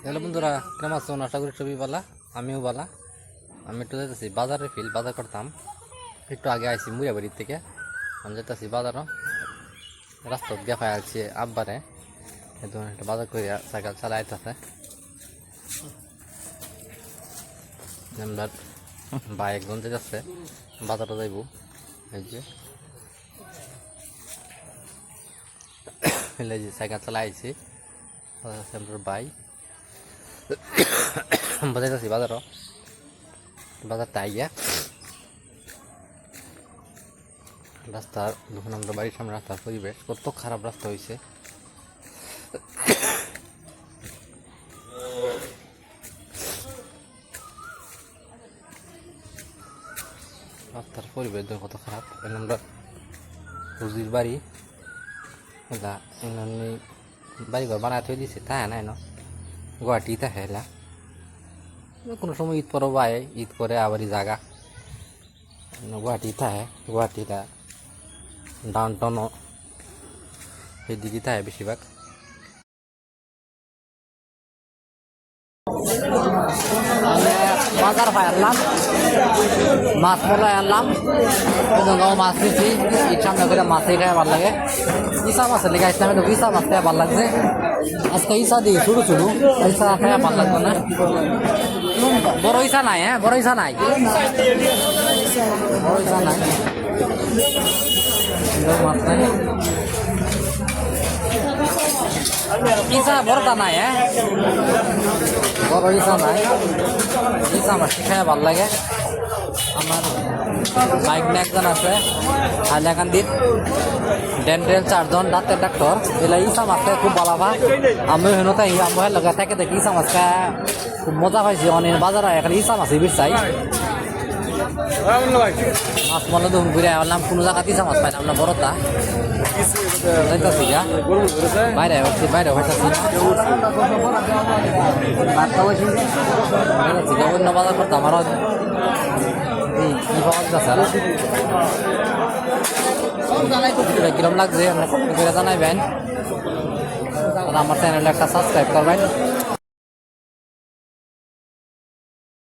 Hello বন্ধুরা, কেমন আছো? আশা করি সবই বালা, আমিও বালা। আমি একটু যাইতেছি বাজারে, বাজার করতাম। একটু আগে আইছি মুড়িয়াবাড়ির থেকে। আমি যাইতেছি বাজারও, রাস্তা দিয়ে পাই আছি আব্বারে। একদম একটা বাজার করে সাইকেল চালাই আইতেছে। আমরা ভাই একজন যাচ্ছে বাজারও যাইব। এই যে সাইকেল চালাই আইছি, আমরা ভাই বাজাইতেছি বাজারও। বাজারটা আইয়া রাস্তার যখন আমরা বাড়ির সামনে রাস্তার পরিবেশ কত খারাপ রাস্তা হয়েছে। রাস্তার পরিবেশ কত খারাপ। আমরা রুজির বাড়ি এলা এমনি বাড়িঘর বানায় থই দিছে, তাই নাই না গুয়াহাটি থাকে এলা। কোনো সময় ঈদ পরও বাই, ঈদ করে আবারই জাগা গুয়াহাটি থাকে। গুয়াহাটিটা ডাউন টাউনও এদিকে থাকে বেশিরভাগ। বাজার পাই আনলাম, মাছ মলাই আনলাম, মাছ নিচ্ছি। ঈদ সামনে করে মাছই খাই ভালো লাগে। ইসা মাছের লেগে আসলাম, একটু ইসা মাছ খাই ভালো লাগছে। আজকে ইসা দিই শুরু শুরু, ইসা খাই ভালো লাগতো না। বড় ইসা নাই, হ্যাঁ বড় ইসা নাই, বড় ইসা নাই, মাছ নাই। ইসা বড়টা নাই, হ্যাঁ বড় ইসা নাই। ইসা মাছ খাই ভালো লাগে। আমার বাইক নিয়ে একজন আছে হাইলাকান্দির, ডেন্টাল চারজন দাঁতের ডাক্তার। এলা ইসা মাছ খাই খুব ভালো পা। আমি হেন তাই আমার লগে থেকে দেখি ইসা মাছ খাই খুব মজা পাইছি। অনেক বাজার এখানে ইসা মাছ বির চাই মাছ মনে দুম ঘুরে আনলাম। কোনো জায়গাতে ইসা মাছ পাইলাম না বড়টা। যাইতাছি গা বাইরে হচ্ছে, বাইরে হইতাছি অন্য বাজার করতাম। আরো কিরম লাগছে জানাইবেন। আমার চ্যানেলটা একটা সাবস্ক্রাইব করবেন।